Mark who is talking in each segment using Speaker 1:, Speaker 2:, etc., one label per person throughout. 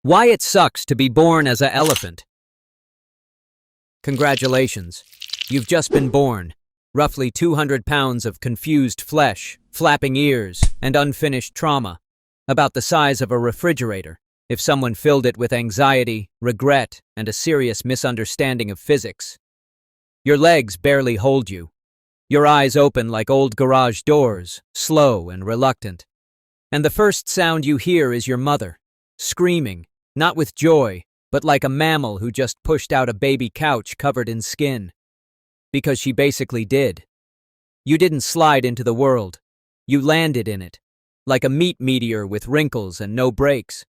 Speaker 1: Why it sucks to be born as an elephant. Congratulations. You've just been born. Roughly 200 pounds of confused flesh, flapping ears, and unfinished trauma. About the size of a refrigerator, if someone filled it with anxiety, regret, and a serious misunderstanding of physics. Your legs barely hold you. Your eyes open like old garage doors, slow and reluctant. And the first sound you hear is your mother, screaming, not with joy, but like a mammal who just pushed out a baby couch covered in skin. Because she basically did. You didn't slide into the world. You landed in it, like a meat meteor with wrinkles and no brakes.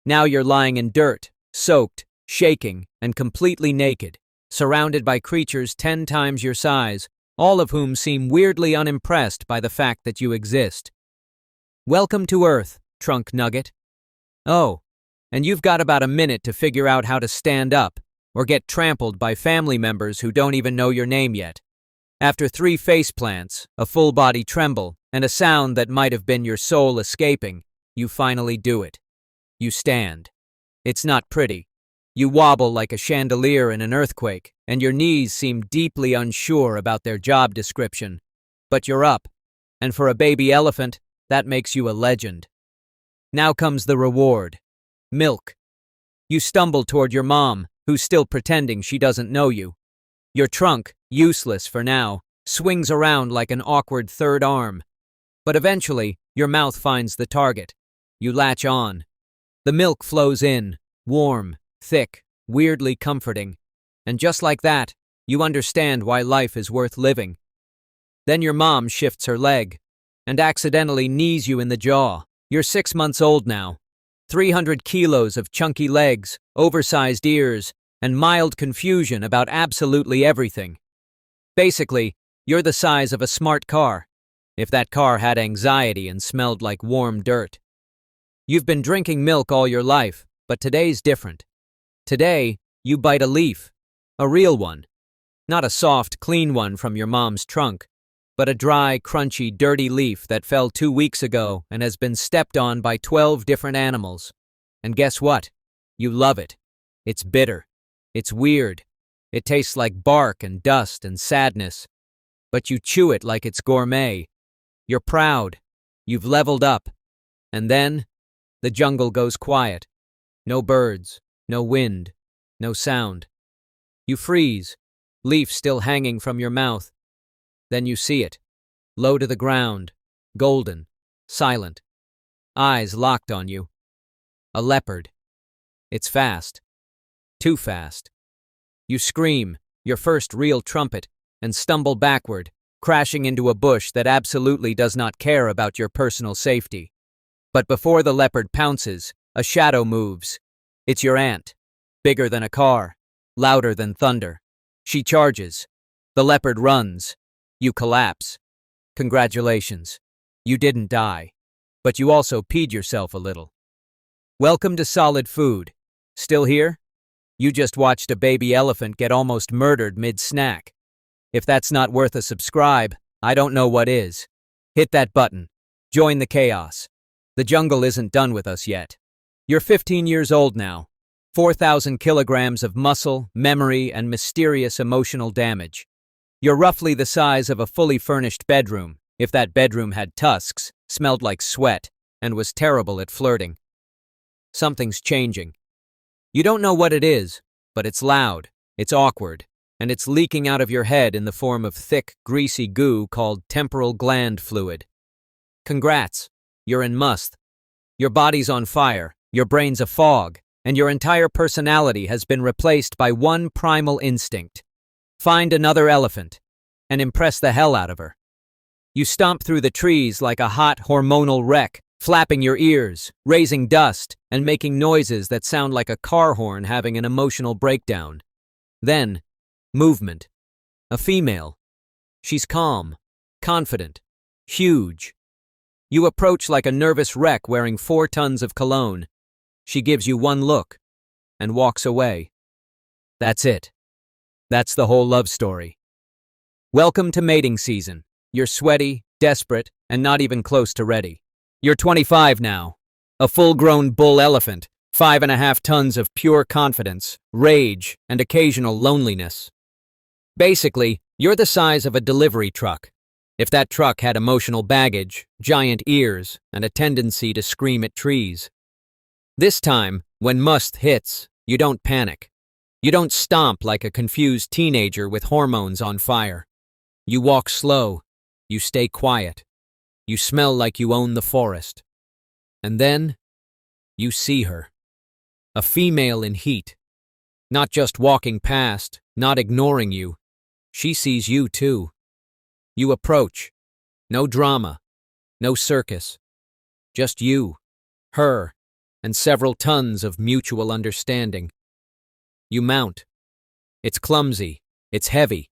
Speaker 1: Now you're lying in dirt, soaked, shaking, and completely naked, surrounded by creatures 10 times your size, all of whom seem weirdly unimpressed by the fact that you exist. Welcome to Earth, Trunk Nugget. Oh, and you've got about a minute to figure out how to stand up, or get trampled by family members who don't even know your name yet. After 3 faceplants, a full-body tremble, and a sound that might have been your soul escaping, you finally do it. You stand. It's not pretty. You wobble like a chandelier in an earthquake, and your knees seem deeply unsure about their job description. But you're up, and for a baby elephant, that makes you a legend. Now comes the reward. Milk. You stumble toward your mom, who's still pretending she doesn't know you. Your trunk, useless for now, swings around like an awkward third arm. But eventually, your mouth finds the target. You latch on. The milk flows in, warm, thick, weirdly comforting. And just like that, you understand why life is worth living. Then your mom shifts her leg, and accidentally knees you in the jaw. You're 6 months old now. 300 kilos of chunky legs, oversized ears, and mild confusion about absolutely everything. Basically, you're the size of a smart car, if that car had anxiety and smelled like warm dirt. You've been drinking milk all your life, but today's different. Today, you bite a leaf, a real one. Not a soft, clean one from your mom's trunk, but a dry, crunchy, dirty leaf that fell 2 weeks ago and has been stepped on by 12 different animals. And guess what? You love it. It's bitter. It's weird. It tastes like bark and dust and sadness. But you chew it like it's gourmet. You're proud. You've leveled up. And then, the jungle goes quiet. No birds, no wind, no sound. You freeze, leaf still hanging from your mouth. Then you see it, low to the ground, golden, silent, eyes locked on you. A leopard. It's fast. Too fast. You scream, your first real trumpet, and stumble backward, crashing into a bush that absolutely does not care about your personal safety. But before the leopard pounces, a shadow moves. It's your aunt, bigger than a car, louder than thunder. She charges. The leopard runs. You collapse. Congratulations. You didn't die. But you also peed yourself a little. Welcome to solid food. Still here? You just watched a baby elephant get almost murdered mid-snack. If that's not worth a subscribe, I don't know what is. Hit that button. Join the chaos. The jungle isn't done with us yet. You're 15 years old now. 4,000 kilograms of muscle, memory, and mysterious emotional damage. You're roughly the size of a fully furnished bedroom, if that bedroom had tusks, smelled like sweat, and was terrible at flirting. Something's changing. You don't know what it is, but it's loud, it's awkward, and it's leaking out of your head in the form of thick, greasy goo called temporal gland fluid. Congrats, you're in must. Your body's on fire, your brain's a fog, and your entire personality has been replaced by one primal instinct. Find another elephant, and impress the hell out of her. You stomp through the trees like a hot hormonal wreck, flapping your ears, raising dust, and making noises that sound like a car horn having an emotional breakdown. Then, movement. A female. She's calm, confident, huge. You approach like a nervous wreck wearing 4 tons of cologne. She gives you one look, and walks away. That's it. That's the whole love story. Welcome to mating season. You're sweaty, desperate, and not even close to ready. You're 25 now, a full-grown bull elephant, 5.5 tons of pure confidence, rage, and occasional loneliness. Basically, you're the size of a delivery truck. If that truck had emotional baggage, giant ears, and a tendency to scream at trees. This time, when must hits, you don't panic. You don't stomp like a confused teenager with hormones on fire. You walk slow. You stay quiet. You smell like you own the forest. And then, you see her. A female in heat. Not just walking past, not ignoring you. She sees you too. You approach. No drama. No circus. Just you, her, and several tons of mutual understanding. You mount. It's clumsy. It's heavy.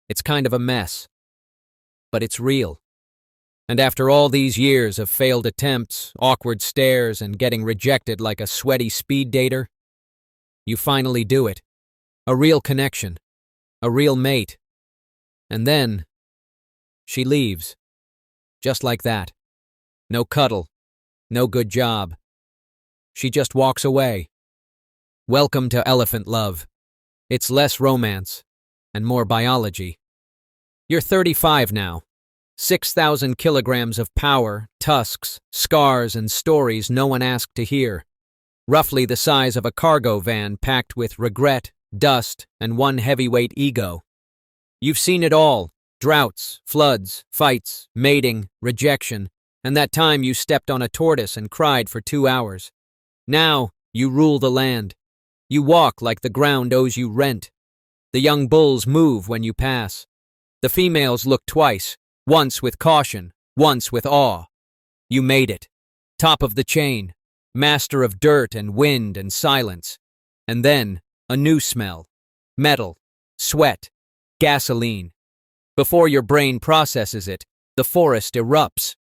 Speaker 1: It's kind of a mess. But it's real. And after all these years of failed attempts, awkward stares, and getting rejected like a sweaty speed dater, you finally do it. A real connection. A real mate. And then, she leaves. Just like that. No cuddle. No good job. She just walks away. Welcome to elephant love. It's less romance and more biology. You're 35 now. 6,000 kilograms of power, tusks, scars, and stories no one asked to hear. Roughly the size of a cargo van packed with regret, dust, and one heavyweight ego. You've seen it all. Droughts, floods, fights, mating, rejection, and that time you stepped on a tortoise and cried for 2 hours. Now, you rule the land. You walk like the ground owes you rent. The young bulls move when you pass. The females look twice, once with caution, once with awe. You made it. Top of the chain, master of dirt and wind and silence. And then, a new smell. Metal, sweat, gasoline. Before your brain processes it, the forest erupts.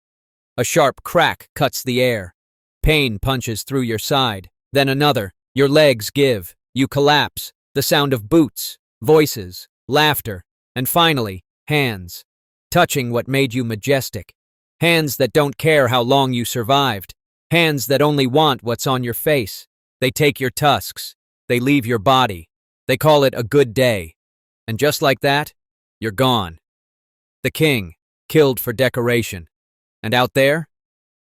Speaker 1: A sharp crack cuts the air. Pain punches through your side. Then another. Your legs give. You collapse. The sound of boots, voices, laughter, and finally, hands. Touching what made you majestic. Hands that don't care how long you survived. Hands that only want what's on your face. They take your tusks. They leave your body. They call it a good day. And just like that, you're gone. The king, killed for decoration. And out there?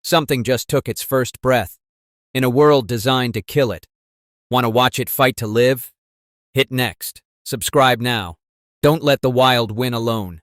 Speaker 1: Something just took its first breath. In a world designed to kill it. Want to watch it fight to live? Hit next. Subscribe now. Don't let the wild win alone.